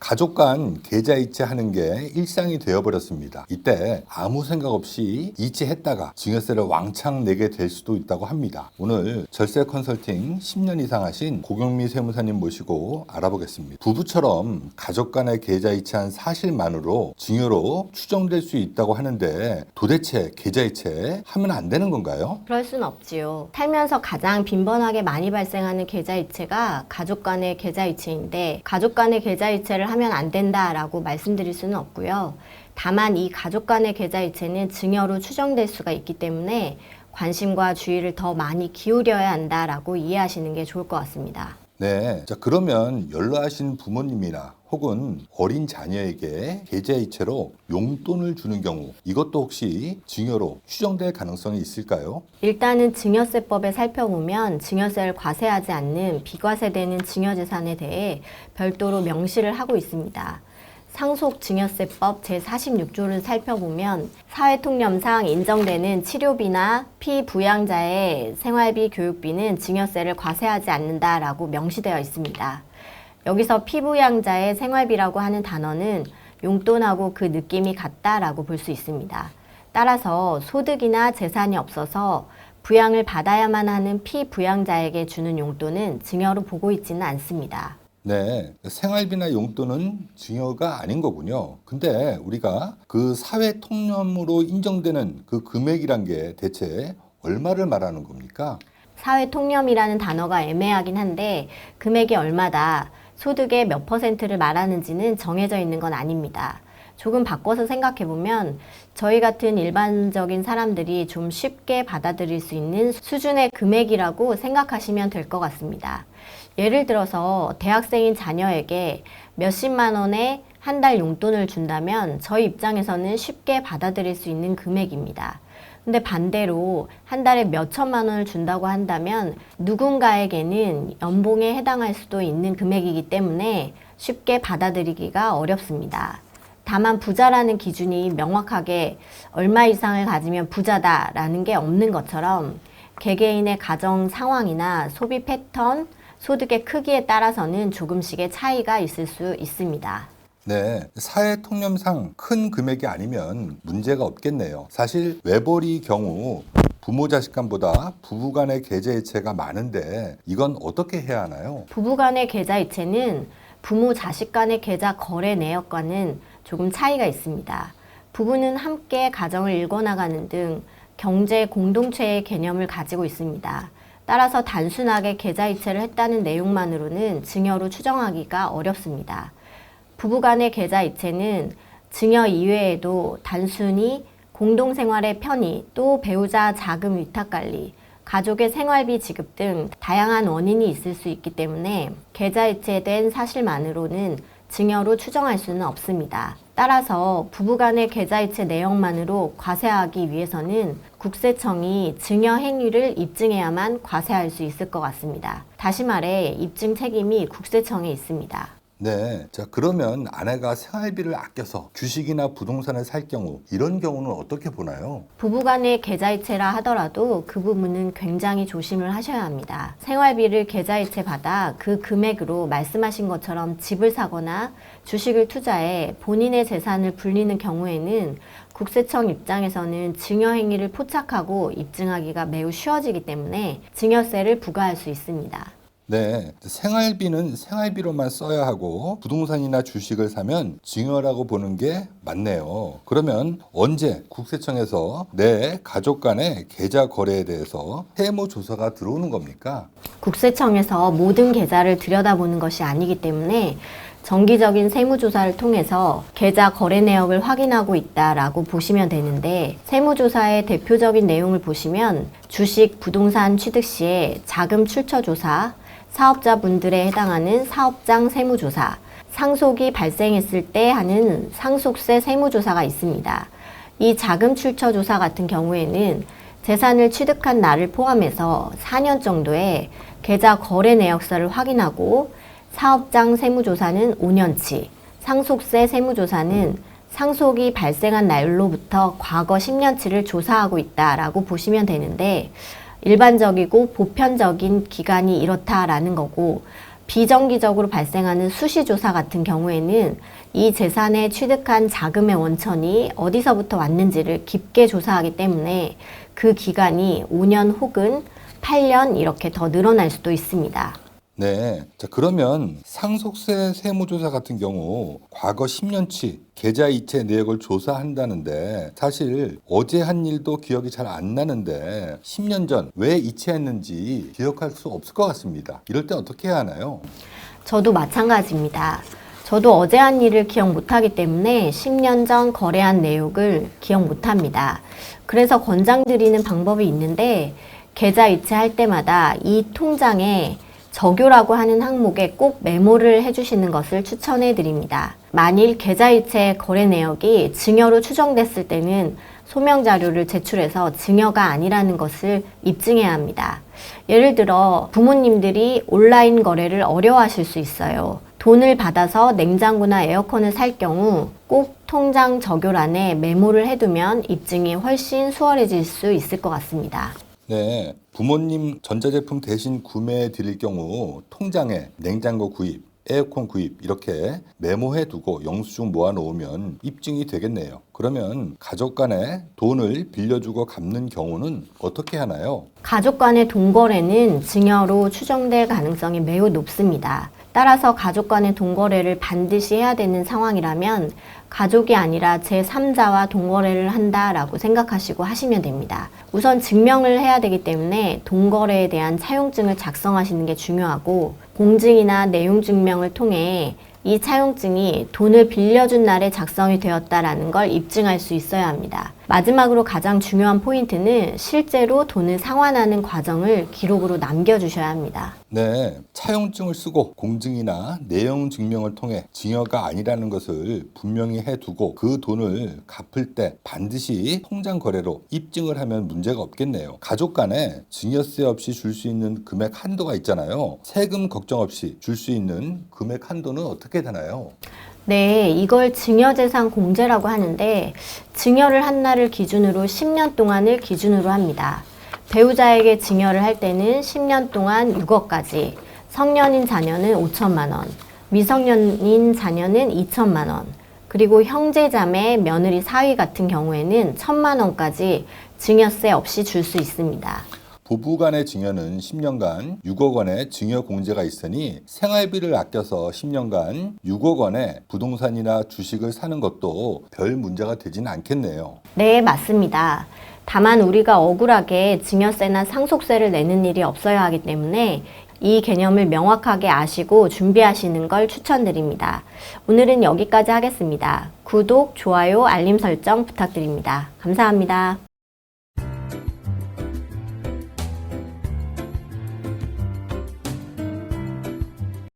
가족 간 계좌이체 하는 게 일상이 되어버렸습니다. 이때 아무 생각 없이 이체했다가 증여세를 왕창 내게 될 수도 있다고 합니다. 오늘 절세 컨설팅 10년 이상 하신 고경미 세무사님 모시고 알아보겠습니다. 부부처럼 가족 간의 계좌이체한 사실만으로 증여로 추정될 수 있다고 하는데 도대체 계좌이체 하면 안 되는 건가요? 그럴 순 없지요. 살면서 가장 빈번하게 많이 발생하는 계좌이체가 가족 간의 계좌이체인데 가족 간의 계좌이체를 하면 안 된다라고 말씀드릴 수는 없고요. 다만 이 가족 간의 계좌이체는 증여로 추정될 수가 있기 때문에 관심과 주의를 더 많이 기울여야 한다라고 이해하시는 게 좋을 것 같습니다. 네. 자, 그러면 연로하신 부모님이나 혹은 어린 자녀에게 계좌이체로 용돈을 주는 경우 이것도 혹시 증여로 추정될 가능성이 있을까요? 일단은 증여세법에 살펴보면 증여세를 과세하지 않는 비과세되는 증여재산에 대해 별도로 명시를 하고 있습니다. 상속증여세법 제46조를 살펴보면 사회통념상 인정되는 치료비나 피부양자의 생활비, 교육비는 증여세를 과세하지 않는다라고 명시되어 있습니다. 여기서 피부양자의 생활비라고 하는 단어는 용돈하고 그 느낌이 같다라고 볼 수 있습니다. 따라서 소득이나 재산이 없어서 부양을 받아야만 하는 피부양자에게 주는 용돈은 증여로 보고 있지는 않습니다. 네, 생활비나 용돈은 증여가 아닌 거군요. 근데 우리가 그 사회 통념으로 인정되는 그 금액이란 게 대체 얼마를 말하는 겁니까? 사회 통념이라는 단어가 애매하긴 한데 금액이 얼마다, 소득의 몇 %를 말하는지는 정해져 있는 건 아닙니다. 조금 바꿔서 생각해보면 저희 같은 일반적인 사람들이 좀 쉽게 받아들일 수 있는 수준의 금액이라고 생각하시면 될 것 같습니다. 예를 들어서 대학생인 자녀에게 몇십만 원의 한 달 용돈을 준다면 저희 입장에서는 쉽게 받아들일 수 있는 금액입니다. 근데 반대로 한 달에 몇 천만 원을 준다고 한다면 누군가에게는 연봉에 해당할 수도 있는 금액이기 때문에 쉽게 받아들이기가 어렵습니다. 다만 부자라는 기준이 명확하게 얼마 이상을 가지면 부자다라는 게 없는 것처럼 개개인의 가정 상황이나 소비 패턴, 소득의 크기에 따라서는 조금씩의 차이가 있을 수 있습니다. 네, 사회 통념상 큰 금액이 아니면 문제가 없겠네요. 사실 외벌이 경우 부모 자식 간보다 부부 간의 계좌이체가 많은데 이건 어떻게 해야 하나요? 부부 간의 계좌이체는 부모 자식 간의 계좌 거래 내역과는 조금 차이가 있습니다. 부부는 함께 가정을 일궈나가는 등 경제 공동체의 개념을 가지고 있습니다. 따라서 단순하게 계좌이체를 했다는 내용만으로는 증여로 추정하기가 어렵습니다. 부부 간의 계좌이체는 증여 이외에도 단순히 공동생활의 편의, 또 배우자 자금 위탁관리, 가족의 생활비 지급 등 다양한 원인이 있을 수 있기 때문에 계좌이체된 사실만으로는 증여로 추정할 수는 없습니다. 따라서 부부간의 계좌이체 내역만으로 과세하기 위해서는 국세청이 증여 행위를 입증해야만 과세할 수 있을 것 같습니다. 다시 말해 입증 책임이 국세청에 있습니다. 네, 자 그러면 아내가 생활비를 아껴서 주식이나 부동산을 살 경우 이런 경우는 어떻게 보나요? 부부간의 계좌이체라 하더라도 그 부분은 굉장히 조심을 하셔야 합니다. 생활비를 계좌이체 받아 그 금액으로 말씀하신 것처럼 집을 사거나 주식을 투자해 본인의 재산을 불리는 경우에는 국세청 입장에서는 증여 행위를 포착하고 입증하기가 매우 쉬워지기 때문에 증여세를 부과할 수 있습니다. 네, 생활비는 생활비로만 써야 하고 부동산이나 주식을 사면 증여라고 보는 게 맞네요. 그러면 언제 국세청에서 내 가족 간의 계좌 거래에 대해서 세무조사가 들어오는 겁니까? 국세청에서 모든 계좌를 들여다보는 것이 아니기 때문에 정기적인 세무조사를 통해서 계좌 거래 내역을 확인하고 있다라고 보시면 되는데 세무조사의 대표적인 내용을 보시면 주식, 부동산 취득 시에 자금 출처 조사, 사업자분들에 해당하는 사업장 세무조사, 상속이 발생했을 때 하는 상속세 세무조사가 있습니다. 이 자금 출처 조사 같은 경우에는 재산을 취득한 날을 포함해서 4년 정도의 계좌 거래 내역서를 확인하고 사업장 세무조사는 5년치, 상속세 세무조사는 상속이 발생한 날로부터 과거 10년치를 조사하고 있다라고 보시면 되는데 일반적이고 보편적인 기간이 이렇다라는 거고 비정기적으로 발생하는 수시조사 같은 경우에는 이 재산에 취득한 자금의 원천이 어디서부터 왔는지를 깊게 조사하기 때문에 그 기간이 5년 혹은 8년 이렇게 더 늘어날 수도 있습니다. 네. 자, 그러면 상속세 세무조사 같은 경우 과거 10년치 계좌이체 내역을 조사한다는데 사실 어제 한 일도 기억이 잘 안 나는데 10년 전 왜 이체했는지 기억할 수 없을 것 같습니다. 이럴 땐 어떻게 해야 하나요? 저도 마찬가지입니다. 저도 어제 한 일을 기억 못하기 때문에 10년 전 거래한 내역을 기억 못합니다. 그래서 권장드리는 방법이 있는데 계좌 이체할 때마다 이 통장에 적요라고 하는 항목에 꼭 메모를 해주시는 것을 추천해 드립니다. 만일 계좌이체 거래 내역이 증여로 추정됐을 때는 소명 자료를 제출해서 증여가 아니라는 것을 입증해야 합니다. 예를 들어 부모님들이 온라인 거래를 어려워하실 수 있어요. 돈을 받아서 냉장고나 에어컨을 살 경우 꼭 통장 적요란에 메모를 해두면 입증이 훨씬 수월해질 수 있을 것 같습니다. 네, 부모님 전자제품 대신 구매해 드릴 경우 통장에 냉장고 구입, 에어컨 구입 이렇게 메모해 두고 영수증 모아 놓으면 입증이 되겠네요. 그러면 가족 간에 돈을 빌려주고 갚는 경우는 어떻게 하나요? 가족 간의 돈거래는 증여로 추정될 가능성이 매우 높습니다. 따라서 가족 간의 돈거래를 반드시 해야 되는 상황이라면 가족이 아니라 제3자와 돈거래를 한다라고 생각하시고 하시면 됩니다. 우선 증명을 해야 되기 때문에 돈거래에 대한 차용증을 작성하시는 게 중요하고 공증이나 내용 증명을 통해 이 차용증이 돈을 빌려준 날에 작성이 되었다라는 걸 입증할 수 있어야 합니다. 마지막으로 가장 중요한 포인트는 실제로 돈을 상환하는 과정을 기록으로 남겨주셔야 합니다. 네, 차용증을 쓰고 공증이나 내용 증명을 통해 증여가 아니라는 것을 분명히 해두고 그 돈을 갚을 때 반드시 통장 거래로 입증을 하면 문제가 없겠네요. 가족 간에 증여세 없이 줄 수 있는 금액 한도가 있잖아요. 세금 걱정 없이 줄 수 있는 금액 한도는 어떻게 되나요? 네, 이걸 증여재산 공제라고 하는데 증여를 한 날을 기준으로 10년 동안을 기준으로 합니다. 배우자에게 증여를 할 때는 10년 동안 6억까지, 성년인 자녀는 5천만 원, 미성년인 자녀는 2천만 원, 그리고 형제, 자매, 며느리, 사위 같은 경우에는 1천만 원까지 증여세 없이 줄 수 있습니다. 부부 간의 증여는 10년간 6억 원의 증여 공제가 있으니 생활비를 아껴서 10년간 6억 원의 부동산이나 주식을 사는 것도 별 문제가 되지는 않겠네요. 네, 맞습니다. 다만 우리가 억울하게 증여세나 상속세를 내는 일이 없어야 하기 때문에 이 개념을 명확하게 아시고 준비하시는 걸 추천드립니다. 오늘은 여기까지 하겠습니다. 구독, 좋아요, 알림 설정 부탁드립니다. 감사합니다.